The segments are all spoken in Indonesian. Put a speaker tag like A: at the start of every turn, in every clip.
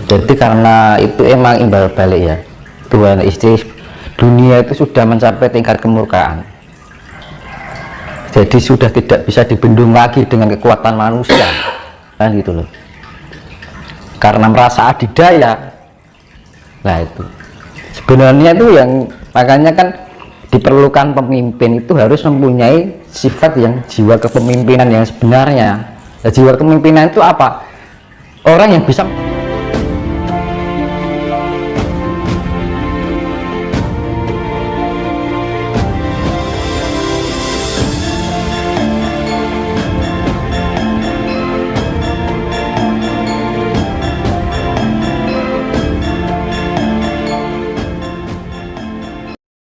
A: Jadi karena itu emang imbal balik ya, Tuhan istri dunia itu sudah mencapai tingkat kemurkaan. Jadi sudah tidak bisa dibendung lagi dengan kekuatan manusia, kan gitu loh. Karena merasa adidaya. Nah itu sebenarnya itu yang makanya kan diperlukan pemimpin itu harus mempunyai sifat yang jiwa kepemimpinan yang sebenarnya. Nah, jiwa kepemimpinan itu apa? Orang yang bisa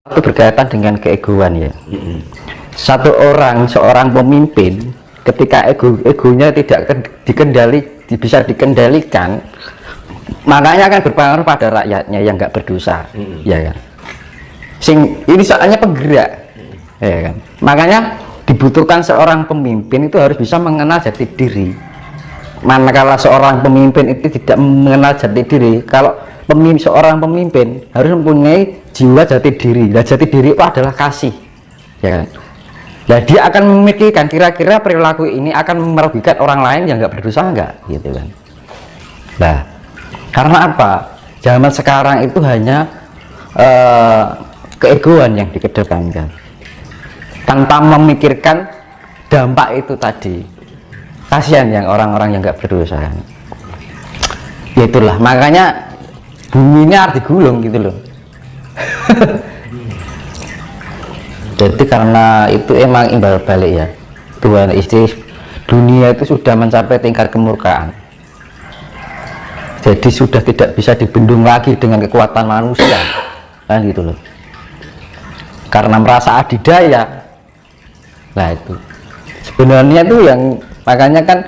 A: itu berkaitan dengan keegoan ya. Seorang pemimpin ketika egonya tidak bisa dikendalikan, makanya akan berpengaruh pada rakyatnya yang nggak berdosa, ya kan. Ini soalnya penggerak, ya kan. Makanya dibutuhkan seorang pemimpin itu harus bisa mengenal jati diri. Manakala seorang pemimpin itu tidak mengenal jati diri, kalau seorang pemimpin harus mempunyai jiwa jati diri. Nah, jati diri itu adalah kasih, ya kan. Nah, dia akan memikirkan kira-kira perilaku ini akan merugikan orang lain yang nggak berdosa nggak, gitu kan. Nah, karena apa? Zaman sekarang itu hanya keegoan yang dikedepankan tanpa memikirkan dampak itu tadi. Kasihan yang orang-orang yang nggak berdosa kan. Ya itulah makanya bumi ini harus digulung gitu loh. Jadi karena itu emang imbal balik ya, Tuhan istri dunia itu sudah mencapai tingkat kemurkaan. Jadi sudah tidak bisa dibendung lagi dengan kekuatan manusia, kan gitu loh. Karena merasa adidaya. Nah itu sebenarnya itu yang makanya kan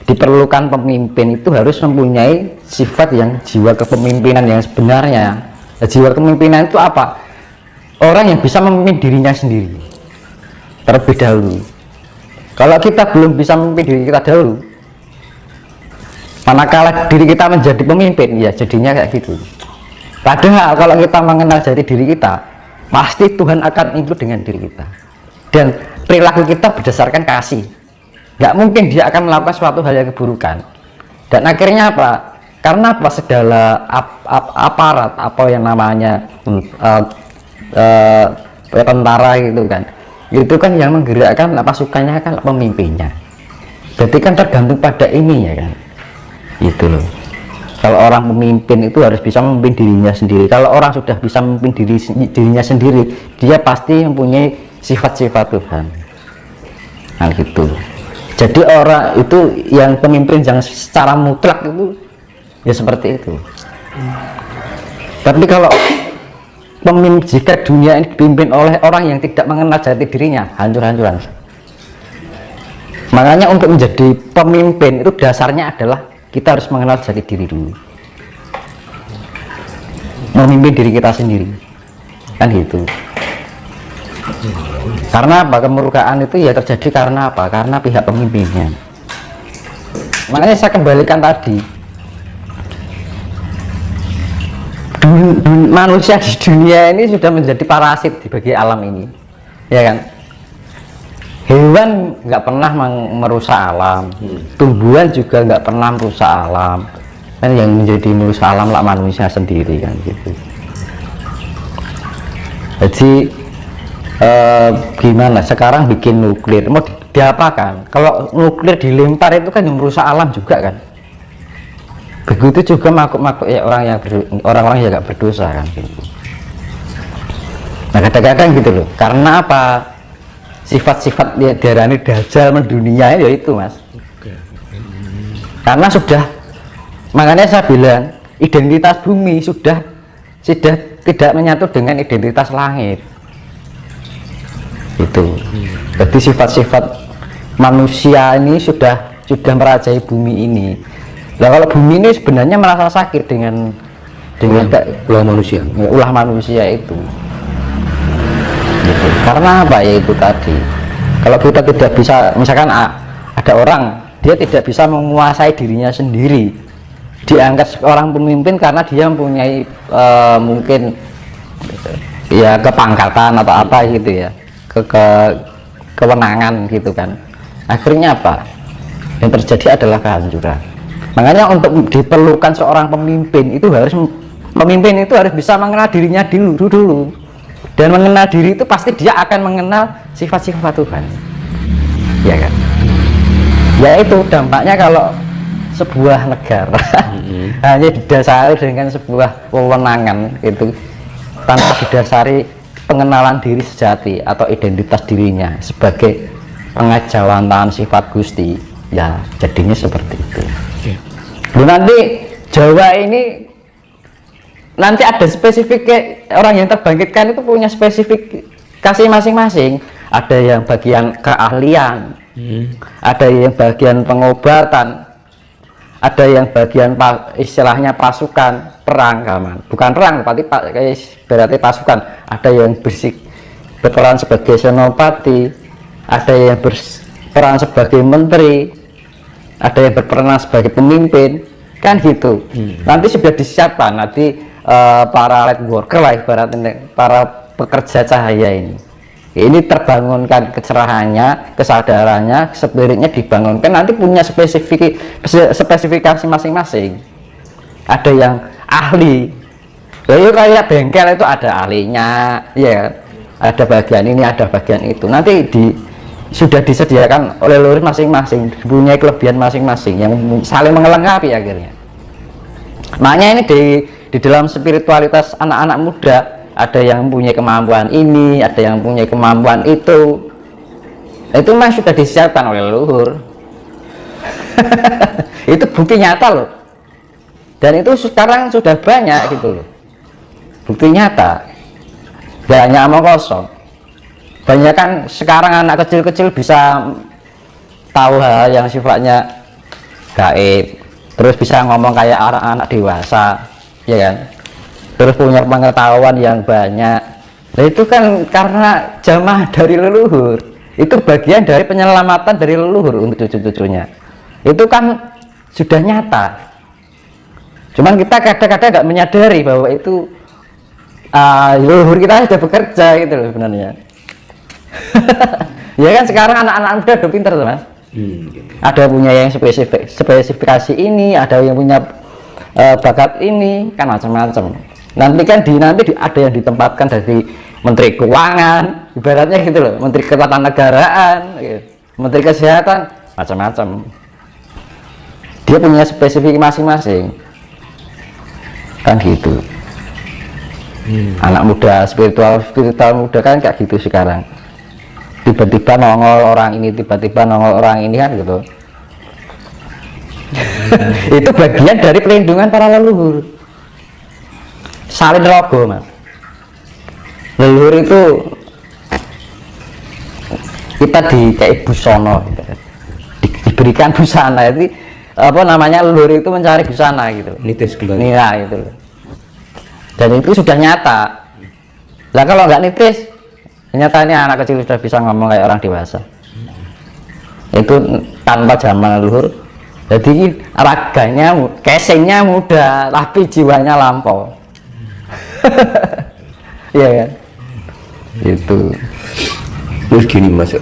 A: diperlukan pemimpin itu harus mempunyai sifat yang jiwa kepemimpinan yang sebenarnya. Nah, jiwa kepemimpinan itu apa? Orang yang bisa memimpin dirinya sendiri terlebih dahulu. Kalau kita belum bisa memimpin diri kita dahulu, manakala diri kita menjadi pemimpin, ya jadinya kayak gitu. Padahal kalau kita mengenal jati diri kita, pasti Tuhan akan ikut dengan diri kita, dan perilaku kita berdasarkan kasih. Nggak mungkin dia akan melakukan suatu hal yang keburukan. Dan akhirnya apa? Karena apa? Segala aparat apa yang namanya tentara gitu kan, itu kan yang menggerakkan pasukannya kan pemimpinnya. Jadi kan tergantung pada ini ya kan, itu loh. Kalau orang pemimpin itu harus bisa memimpin dirinya sendiri. Kalau orang sudah bisa memimpin dirinya sendiri, dia pasti mempunyai sifat-sifat Tuhan. Nah gitu. Jadi orang itu yang pemimpin yang secara mutlak itu ya seperti itu. Tapi kalau jika dunia ini dipimpin oleh orang yang tidak mengenal jati dirinya, hancur-hancuran. Makanya untuk menjadi pemimpin itu dasarnya adalah kita harus mengenal jati diri dulu, memimpin diri kita sendiri, kan gitu. Karena apa? Kemurkaan itu ya terjadi karena apa? Karena pihak pemimpinnya. Makanya saya kembalikan tadi, manusia di dunia ini sudah menjadi parasit bagi alam ini, ya kan. Hewan nggak pernah merusak alam, tumbuhan juga nggak pernah merusak alam, kan yang menjadi merusak alam lah manusia sendiri kan gitu. Jadi gimana sekarang bikin nuklir mau diapakan? Kalau nuklir dilempar itu kan yang merusak alam juga kan. Begitu juga makhluk-makhluk ya orang-orang yang nggak berdosa kan gitu. Nah kadang-kadang gitu loh, karena apa? Sifat-sifat ya darani dajjal mendunia ya itu mas. Karena sudah, makanya saya bilang identitas bumi sudah tidak menyatu dengan identitas langit. Itu. Jadi sifat-sifat manusia ini sudah merajai bumi ini. Nah kalau bumi ini sebenarnya merasa sakit dengan ulah manusia itu. Gitu. Karena apa ya itu tadi? Kalau kita tidak bisa, misalkan ada orang dia tidak bisa menguasai dirinya sendiri, diangkat seorang pemimpin karena dia mempunyai mungkin ya kepangkatan atau apa gitu ya, kewenangan gitu kan. Akhirnya apa yang terjadi adalah kehancuran. Makanya untuk diperlukan seorang pemimpin itu harus bisa mengenal dirinya dulu, dan mengenal diri itu pasti dia akan mengenal sifat-sifat Tuhan, ya kan. Ya itu dampaknya kalau sebuah negara hanya didasari dengan sebuah wewenangan itu tanpa didasari pengenalan diri sejati atau identitas dirinya sebagai pengajawantahan sifat Gusti, ya jadinya seperti itu. Nanti Jawa ini nanti ada spesifik, orang yang terbangkitkan itu punya spesifikasi masing-masing. Ada yang bagian keahlian, ada yang bagian pengobatan, ada yang bagian istilahnya pasukan perang, bukan perang tapi berarti pasukan. Ada yang berperan sebagai senopati, ada yang berperan sebagai menteri, ada yang berperan sebagai pemimpin, kan gitu. Nanti sudah disiapkan nanti para light worker lah ibaratnya, para pekerja cahaya ini terbangunkan kecerahannya, kesadarannya, spiritnya dibangunkan, nanti punya spesifikasi masing-masing. Ada yang ahli, ya kayak bengkel itu ada ahlinya, ya ada bagian ini, ada bagian itu. Nanti sudah disediakan oleh leluhur masing-masing, punya kelebihan masing-masing yang saling melengkapi akhirnya. Makanya ini di dalam spiritualitas anak-anak muda, ada yang punya kemampuan ini, ada yang punya kemampuan itu mah sudah disiapkan oleh leluhur. Itu bukti nyata loh, dan itu sekarang sudah banyak gitu loh, bukti nyata, gak hanya omong kosong. Banyak kan sekarang anak kecil-kecil bisa tahu hal yang sifatnya gaib, terus bisa ngomong kayak anak-anak dewasa, ya kan, terus punya pengetahuan yang banyak. Nah itu kan karena jamaah dari leluhur, itu bagian dari penyelamatan dari leluhur untuk cucu-cucunya. Itu kan sudah nyata, cuman kita kadang-kadang nggak menyadari bahwa itu leluhur kita sudah bekerja gitu loh sebenarnya. Ya kan sekarang anak-anak muda udah pinter tuh mas. Ada punya yang spesifikasi ini, ada yang punya bakat ini, kan macam-macam. Nanti kan ada yang ditempatkan dari Menteri Keuangan, ibaratnya gitu loh, Menteri Ketatanegaraan, gitu. Menteri Kesehatan, macam-macam. Dia punya spesifik masing-masing, kan gitu. Anak muda spiritual muda kan kayak gitu sekarang. Tiba-tiba nongol orang ini, tiba-tiba nongol orang ini, kan gitu. Itu bagian dari perlindungan para leluhur. Salin logo mas. Leluhur itu kita kayak busana, diberikan busana. Itu apa namanya, leluhur itu mencari busana gitu.
B: Nitis kembali.
A: Nah itu. Dan itu sudah nyata. Lah kalau nggak nitis, ternyata ini anak kecil sudah bisa ngomong kayak orang dewasa. Itu tanpa zaman leluhur. Jadi raganya, casingnya muda, tapi jiwanya lampau. Iya kan? Itu.
B: Terus gini mas,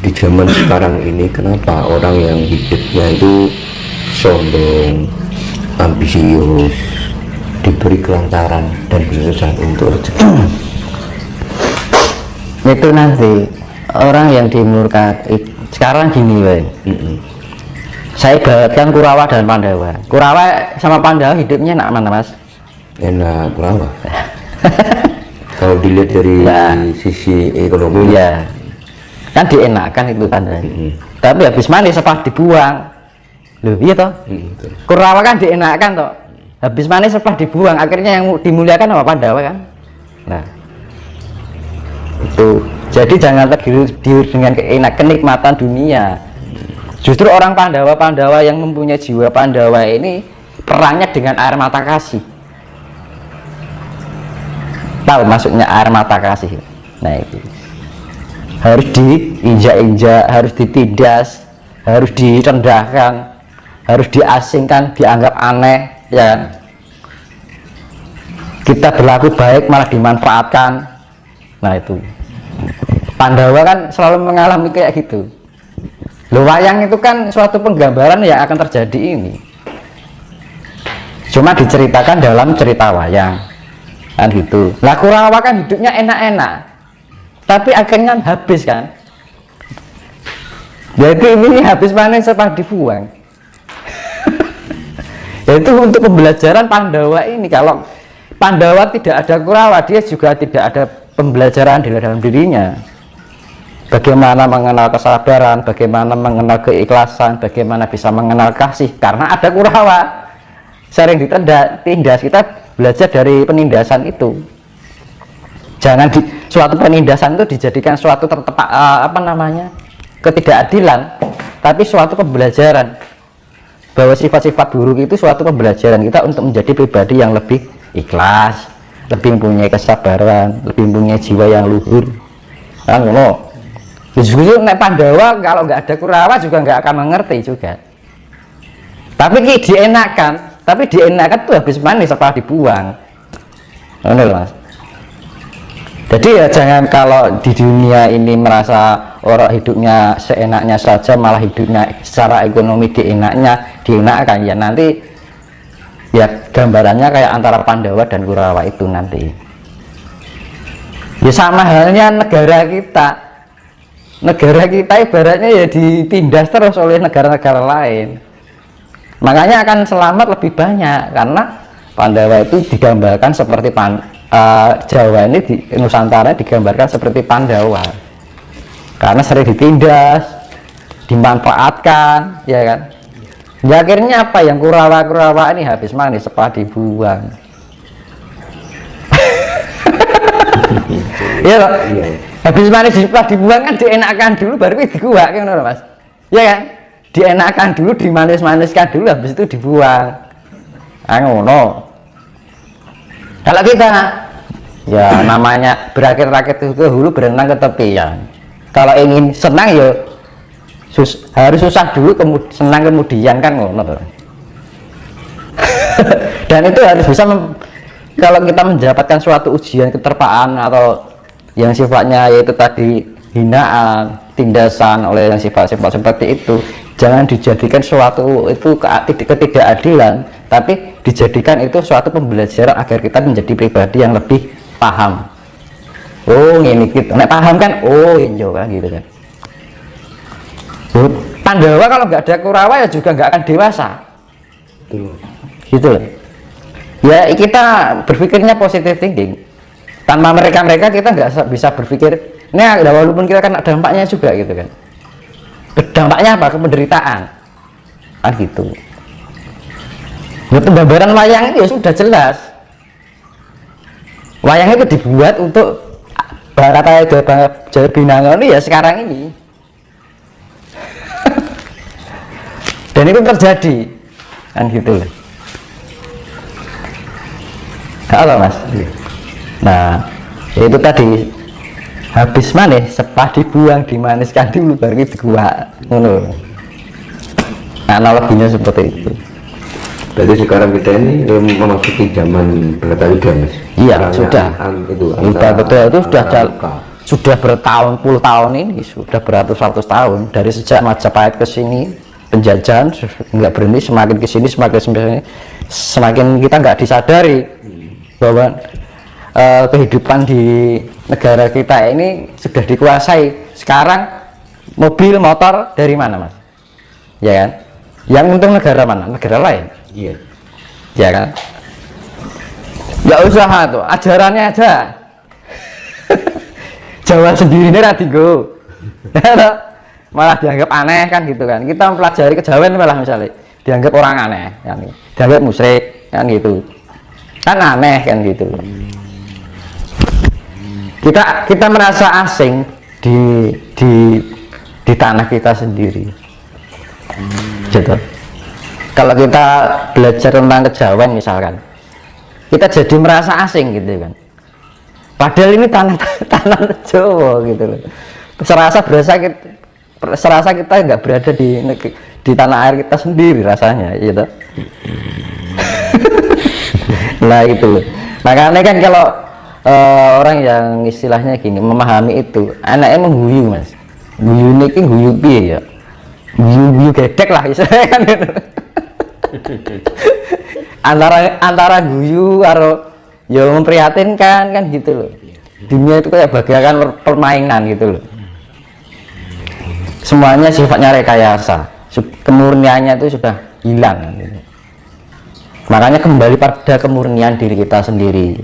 B: di zaman sekarang ini kenapa orang yang hidupnya itu sombong, ambisius, diberi kelancaran dan kesusahan untuk rezeki?
A: Itu nanti orang yang dimurka sekarang gini woy. Saya ibaratkan Kurawa dan Pandawa. Kurawa sama Pandawa hidupnya enak mana mas?
B: Enak, Kurawa. Kalau dilihat dari sisi ekonomi
A: ya kan dienakan itu kan. Tapi habis manis apa dibuang loh, iya toh. Kurawa kan dienakan toh, habis manis apa dibuang, akhirnya yang dimuliakan apa Pandawa kan. Nah itu, jadi jangan tergiur dengan kenikmatan dunia. Justru orang Pandawa yang mempunyai jiwa Pandawa ini perangnya dengan air mata kasih. Tahu maksudnya air mata kasih? Nah itu harus diinjak-injak, harus ditindas, harus direndahkan, harus diasingkan, dianggap aneh, ya. Kita berlaku baik malah dimanfaatkan. Nah itu Pandawa kan selalu mengalami kayak gitu. Loh, wayang itu kan suatu penggambaran yang akan terjadi ini. Cuma diceritakan dalam cerita wayang kan gitu. Lah Kurawa kan hidupnya enak-enak, tapi akhirnya habis kan. Jadi ini habis panen setelah dibuang. Itu untuk pembelajaran Pandawa ini. Kalau Pandawa tidak ada Kurawa, dia juga tidak ada pembelajaran di dalam dirinya. Bagaimana mengenal kesabaran, bagaimana mengenal keikhlasan, bagaimana bisa mengenal kasih. Karena ada Kurawa, sering ditindas. Kita belajar dari penindasan itu. Jangan suatu penindasan itu dijadikan suatu ketidakadilan, tapi suatu pembelajaran. Bahwa sifat-sifat buruk itu suatu pembelajaran kita untuk menjadi pribadi yang lebih ikhlas, lebih mempunyai kesabaran, lebih mempunyai jiwa yang luhur. Kan ngono. Justru nek Pandawa kalau nggak ada Kurawa juga nggak akan mengerti juga. Tapi dienakan tuh habis manis setelah dibuang. Ngono lho, Mas. Jadi ya jangan kalau di dunia ini merasa orang hidupnya seenaknya saja, malah hidupnya secara ekonomi dienakkan, ya nanti ya gambarannya kayak antara Pandawa dan Kurawa itu nanti. Ya sama halnya negara kita ibaratnya ya ditindas terus oleh negara-negara lain. Makanya akan selamat lebih banyak karena Pandawa itu digambarkan seperti Jawa ini di Nusantara digambarkan seperti Pandawa karena sering ditindas, dimanfaatkan, ya kan. Ya akhirnya apa yang Kurawa ini habis manis setelah dibuang. Ya loh, habis manis setelah dibuang kan dienakan dulu baru diguak kan, Mas. Ya kan, dienakan dulu, dimanis-maniskan dulu, habis itu dibuang. Ngono. Kalau kita ya namanya berakit-rakit ke hulu, berenang ke tepian. Kalau ingin senang ya harus susah dulu, senang kemudian kan ngono. Dan itu harus bisa kalau kita mendapatkan suatu ujian keterpaan atau yang sifatnya yaitu tadi hinaan, tindasan oleh yang sifat-sifat seperti itu, jangan dijadikan suatu itu ketidakadilan, tapi dijadikan itu suatu pembelajaran agar kita menjadi pribadi yang lebih paham. Oh ini gitu, nek paham kan, oh iya kan gitu kan. Pandawa kalau nggak ada Kurawa ya juga nggak akan dewasa. Gitu loh. Ya kita berpikirnya positive thinking. Tanpa mereka kita nggak bisa berpikir. Ini walaupun kita kan dampaknya juga gitu kan. Dampaknya apa? Penderitaan. Kan gitu. Ya, penggambaran wayang itu ya sudah jelas. Wayang itu dibuat untuk kata Jawa Binangun ya sekarang ini. Dan itu terjadi kan gitu loh. Halo Mas. Nah itu tadi habis manis setelah dibuang, dimaniskan dulu baru diguak. Analoginya seperti itu.
B: Berarti sekarang kita ini memasuki zaman Bratayuda, Mas.
A: Iya, sudah. Betul itu sudah bertahun-puluh tahun ini, sudah beratus-ratus tahun dari sejak Majapahit ke sini penjajahan nggak berhenti, semakin ke sini semakin kita nggak disadari bahwa kehidupan di negara kita ini sudah dikuasai. Sekarang mobil motor dari mana, Mas? Ya kan? Yang untung negara mana? Negara lain.
B: Iya.
A: Ya kan? Ya usaha tuh, ajarannya aja. Jawa sendiri ini radigo. Malah dianggap aneh kan gitu kan. Kita mempelajari kejawen malah misalnya dianggap orang aneh kan. Dianggap musyrik kan gitu. Kan aneh kan gitu. Kita merasa asing di tanah kita sendiri. Gitu. Kalau kita belajar tentang kejawen misalkan, kita jadi merasa asing gitu kan. Padahal ini tanah Jawa gitu loh. Serasa kita nggak berada di tanah air kita sendiri rasanya gitu. Nah itu makanya kan kalau orang yang istilahnya gini memahami itu anaknya mengguyu mas, guyu ini guyu piye ya, guyu gedek lah istilahnya kan gitu. antara guyu karo ya memprihatinkan kan gitu loh. Dunia itu kayak bagaikan permainan gitu loh, semuanya sifatnya rekayasa, kemurniannya itu sudah hilang gitu. Makanya kembali pada kemurnian diri kita sendiri,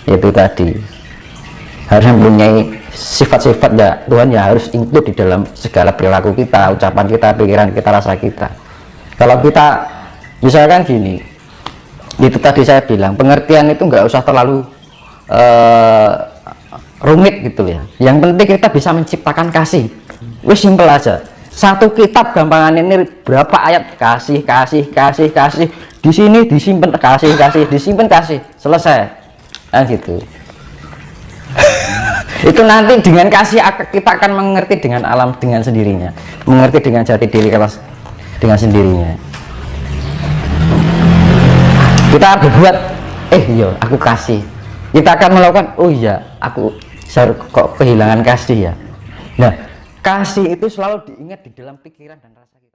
A: itu tadi harus mempunyai sifat-sifat ya Tuhan ya harus include di dalam segala perilaku kita, ucapan kita, pikiran kita, rasa kita. Kalau kita misalkan gini, itu tadi saya bilang pengertian itu nggak usah terlalu rumit gitu ya, yang penting kita bisa menciptakan kasih, wis simpel aja. Satu kitab gampangan ini berapa ayat kasih di sini disimpan kasih disimpan kasih selesai kan gitu. Itu nanti dengan kasih kita akan mengerti dengan alam dengan sendirinya, mengerti dengan jati diri kita dengan sendirinya. Kita berbuat iya aku kasih, kita akan melakukan oh iya aku kok kehilangan kasih ya. Nah kasih itu selalu diingat di dalam pikiran dan rasa kita.